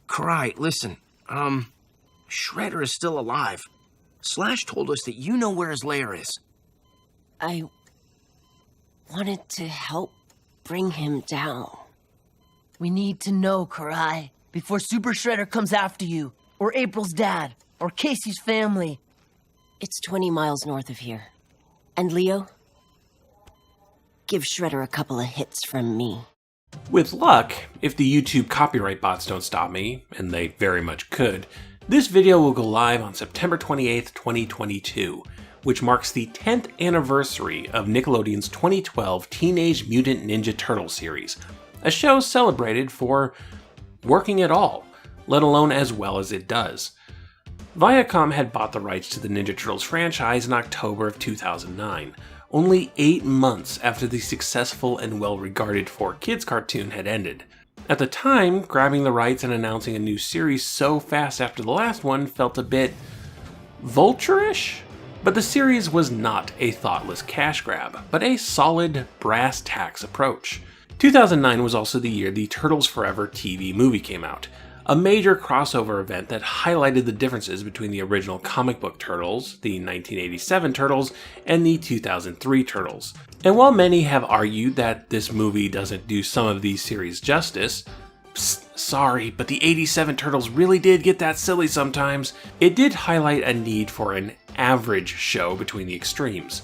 Karai, listen. Shredder is still alive. Slash told us that you know where his lair is. I wanted to help bring him down. We need to know, Karai, before Super Shredder comes after you, or April's dad, or Casey's family. It's 20 miles north of here. And Leo, give Shredder a couple of hits from me. With luck, if the YouTube copyright bots don't stop me, and they very much could, this video will go live on September 28th, 2022, which marks the 10th anniversary of Nickelodeon's 2012 Teenage Mutant Ninja Turtles series, a show celebrated for working at all, let alone as well as it does. Viacom had bought the rights to the Ninja Turtles franchise in October of 2009, only 8 months after the successful and well-regarded 4Kids cartoon had ended. At the time, grabbing the rights and announcing a new series so fast after the last one felt a bit vulture-ish? But the series was not a thoughtless cash grab, but a solid brass tacks approach. 2009 was also the year the Turtles Forever TV movie came out, a major crossover event that highlighted the differences between the original comic book Turtles, the 1987 Turtles, and the 2003 Turtles. And while many have argued that this movie doesn't do some of these series justice, sorry, but the 87 Turtles really did get that silly sometimes, it did highlight a need for an average show between the extremes.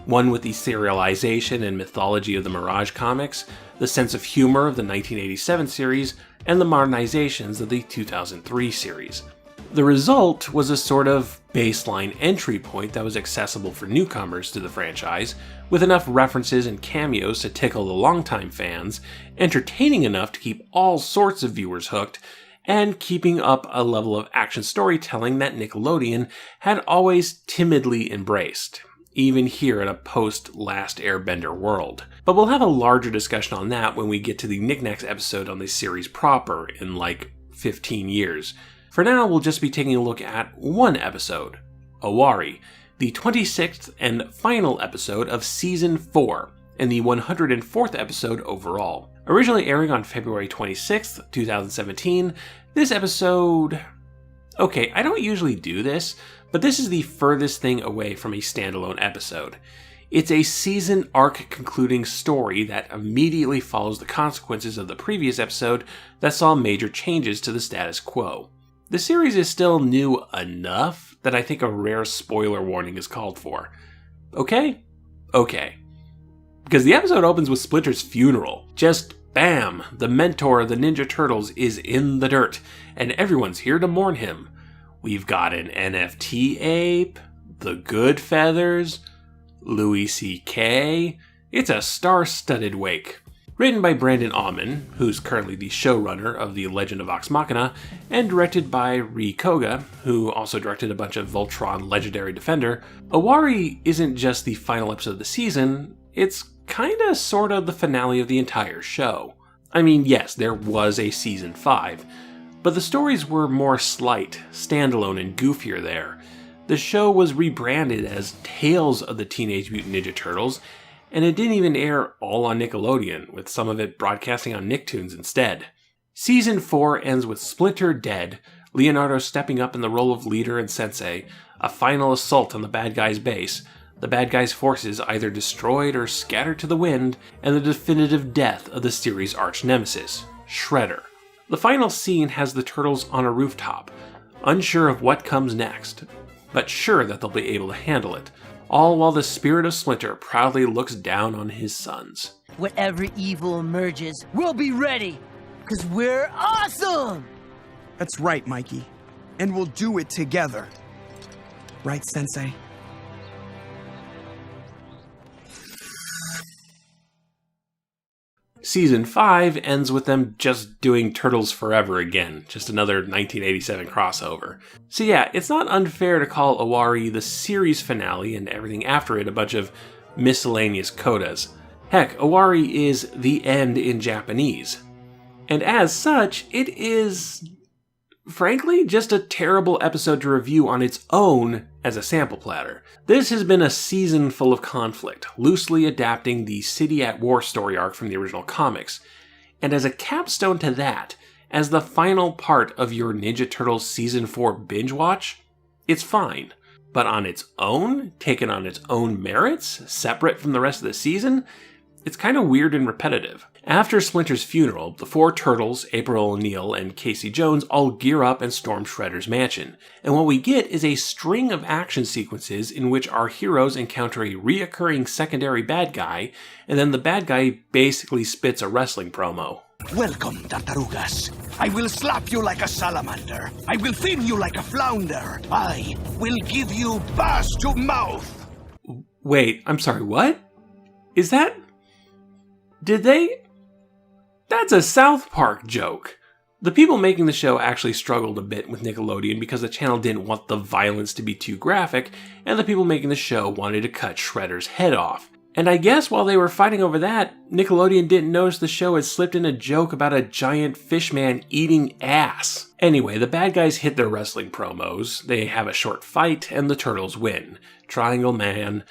One with the serialization and mythology of the Mirage comics, the sense of humor of the 1987 series, and the modernizations of the 2003 series. The result was a sort of baseline entry point that was accessible for newcomers to the franchise, with enough references and cameos to tickle the longtime fans, entertaining enough to keep all sorts of viewers hooked, and keeping up a level of action storytelling that Nickelodeon had always timidly embraced, even here in a post-Last Airbender world. But we'll have a larger discussion on that when we get to the Knacks episode on the series proper in like 15 years. For now, we'll just be taking a look at one episode, Owari, the 26th and final episode of Season 4, and the 104th episode overall. Originally airing on February 26th, 2017, this episode... Okay, I don't usually do this, but this is the furthest thing away from a standalone episode. It's a season arc concluding story that immediately follows the consequences of the previous episode that saw major changes to the status quo. The series is still new enough that I think a rare spoiler warning is called for. Okay? Okay. Because the episode opens with Splinter's funeral. Just bam! The mentor of the Ninja Turtles is in the dirt, and everyone's here to mourn him. We've got an NFT ape, the Good Feathers, Louis C.K. It's a star-studded wake. Written by Brandon Auman, who's currently the showrunner of The Legend of Vox Machina, and directed by Ri Koga, who also directed a bunch of Voltron Legendary Defender, Owari isn't just the final episode of the season, it's kinda sorta the finale of the entire show. I mean, yes, there was a Season 5, but the stories were more slight, standalone, and goofier there. The show was rebranded as Tales of the Teenage Mutant Ninja Turtles, and it didn't even air all on Nickelodeon, with some of it broadcasting on Nicktoons instead. Season 4 ends with Splinter dead, Leonardo stepping up in the role of leader and sensei, a final assault on the bad guy's base, the bad guy's forces either destroyed or scattered to the wind, and the definitive death of the series' arch-nemesis, Shredder. The final scene has the Turtles on a rooftop, unsure of what comes next, but sure that they'll be able to handle it, all while the spirit of Splinter proudly looks down on his sons. Whatever evil emerges, we'll be ready, because we're awesome! That's right, Mikey. And we'll do it together. Right, Sensei? Season 5 ends with them just doing Turtles Forever again, just another 1987 crossover. So yeah, it's not unfair to call Owari the series finale and everything after it a bunch of miscellaneous codas. Heck, Owari is the end in Japanese. And as such, it is, frankly, just a terrible episode to review on its own as a sample platter. This has been a season full of conflict, loosely adapting the City at War story arc from the original comics. And as a capstone to that, As the final part of your Ninja Turtles Season 4 binge watch, it's fine. But on its own, taken on its own merits, separate from the rest of the season, it's kind of weird and repetitive. After Splinter's funeral, the four Turtles, April O'Neil and Casey Jones, all gear up and storm Shredder's mansion. And what we get is a string of action sequences in which our heroes encounter a reoccurring secondary bad guy, and then the bad guy basically spits a wrestling promo. Welcome, Tartarugas. I will slap you like a salamander. I will thin you like a flounder. I will give you bass to mouth. Wait, I'm sorry, what? Is that... Did they... That's a South Park joke. The people making the show actually struggled a bit with Nickelodeon because the channel didn't want the violence to be too graphic, and the people making the show wanted to cut Shredder's head off. And I guess while they were fighting over that, Nickelodeon didn't notice the show had slipped in a joke about a giant fish man eating ass. Anyway, the bad guys hit their wrestling promos, they have a short fight, and the Turtles win. Triangle Man.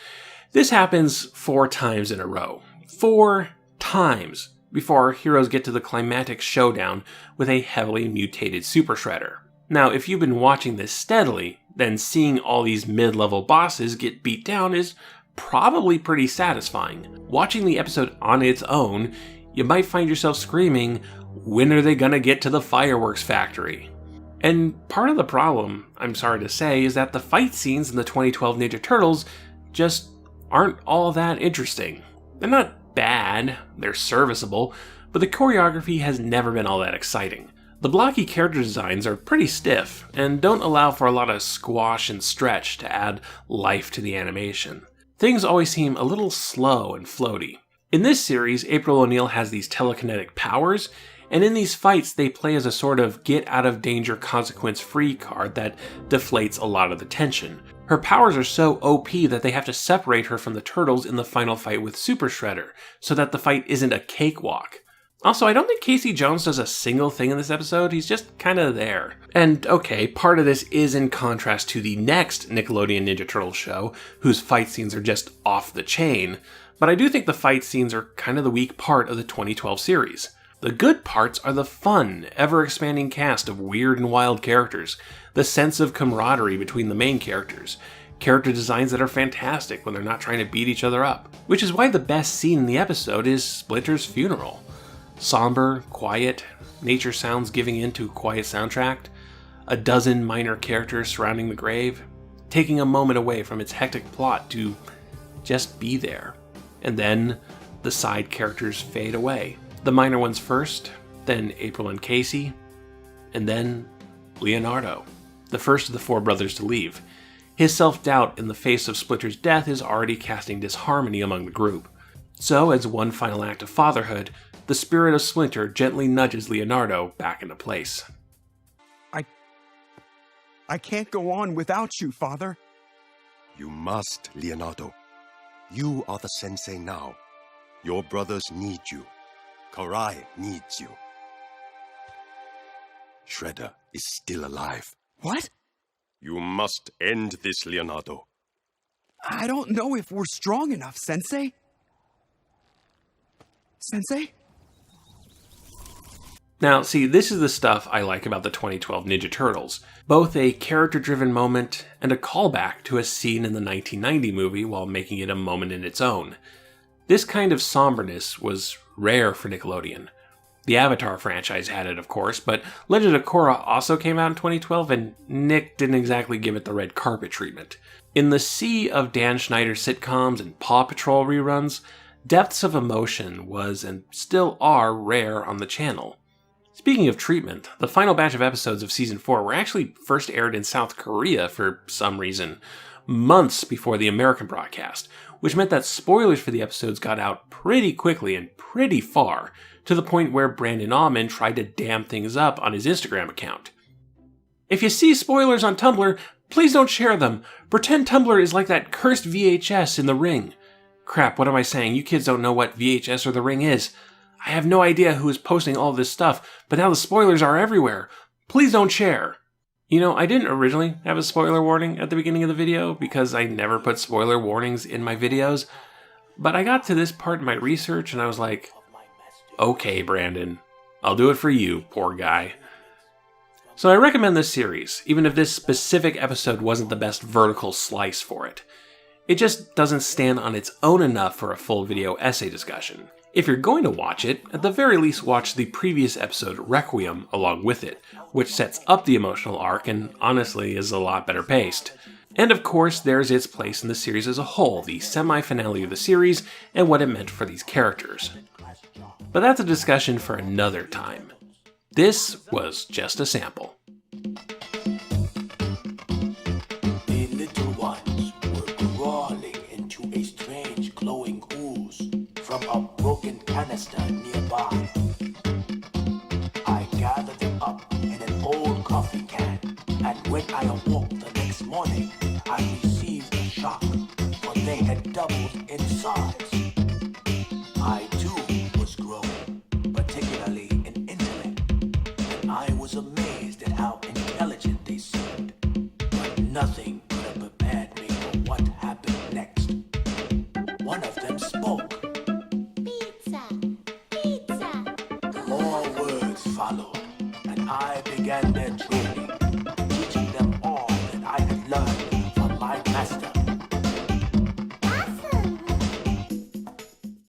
This happens 4 times in a row. 4 times before our heroes get to the climactic showdown with a heavily mutated Super Shredder. Now, if you've been watching this steadily, then seeing all these mid-level bosses get beat down is probably pretty satisfying. Watching the episode on its own, you might find yourself screaming, when are they gonna get to the fireworks factory? And part of the problem, I'm sorry to say, is that the fight scenes in the 2012 Ninja Turtles just aren't all that interesting. They're not bad, they're serviceable, but the choreography has never been all that exciting. The blocky character designs are pretty stiff, and don't allow for a lot of squash and stretch to add life to the animation. Things always seem a little slow and floaty. In this series, April O'Neil has these telekinetic powers, and in these fights they play as a sort of get-out-of-danger consequence-free card that deflates a lot of the tension. Her powers are so OP that they have to separate her from the Turtles in the final fight with Super Shredder, so that the fight isn't a cakewalk. Also, I don't think Casey Jones does a single thing in this episode, he's just kinda there. And okay, part of this is in contrast to the next Nickelodeon Ninja Turtles show, whose fight scenes are just off the chain, but I do think the fight scenes are kind of the weak part of the 2012 series. The good parts are the fun, ever-expanding cast of weird and wild characters, the sense of camaraderie between the main characters, character designs that are fantastic when they're not trying to beat each other up, which is why the best scene in the episode is Splinter's funeral. Somber, quiet, nature sounds giving in to a quiet soundtrack, a dozen minor characters surrounding the grave, taking a moment away from its hectic plot to just be there. And then the side characters fade away. The minor ones first, then April and Casey, and then Leonardo, the first of the 4 brothers to leave. His self-doubt in the face of Splinter's death is already casting disharmony among the group. So, as one final act of fatherhood, the spirit of Splinter gently nudges Leonardo back into place. I can't go on without you, Father. You must, Leonardo. You are the sensei now. Your brothers need you. Karai needs you. Shredder is still alive. What? You must end this, Leonardo. I don't know if we're strong enough, Sensei. Sensei? Now, see, this is the stuff I like about the 2012 Ninja Turtles. Both a character-driven moment and a callback to a scene in the 1990 movie while making it a moment in its own. This kind of somberness was rare for Nickelodeon. The Avatar franchise had it, of course, but Legend of Korra also came out in 2012, and Nick didn't exactly give it the red carpet treatment. In the sea of Dan Schneider sitcoms and Paw Patrol reruns, depths of emotion was and still are rare on the channel. Speaking of treatment, the final batch of episodes of Season 4 were actually first aired in South Korea for some reason, months before the American broadcast, which meant that spoilers for the episodes got out pretty quickly and pretty far, to the point where Brandon Auman tried to dam things up on his Instagram account. If you see spoilers on Tumblr, please don't share them. Pretend Tumblr is like that cursed VHS in The Ring. Crap, what am I saying? You kids don't know what VHS or The Ring is. I have no idea who is posting all this stuff, but now the spoilers are everywhere. Please don't share. You know, I didn't originally have a spoiler warning at the beginning of the video because I never put spoiler warnings in my videos, but I got to this part in my research and I was like, okay, Brandon, I'll do it for you, poor guy. So I recommend this series, even if this specific episode wasn't the best vertical slice for it. It just doesn't stand on its own enough for a full video essay discussion. If you're going to watch it, at the very least watch the previous episode Requiem along with it, which sets up the emotional arc and honestly is a lot better paced. And of course, there's its place in the series as a whole, the semi-finale of the series, and what it meant for these characters. But that's a discussion for another time. This was just a sample. The little ones were crawling into a strange glowing ooze from a broken canister nearby. I gathered them up in an old coffee can, and when I awoke the next morning, I received a shock, for they had doubled in size. I too was growing, particularly in intellect, and I was amazed at how intelligent they seemed. But nothing could have prepared me for what happened next. One of them spoke. Pizza! Pizza! More words followed, and I began their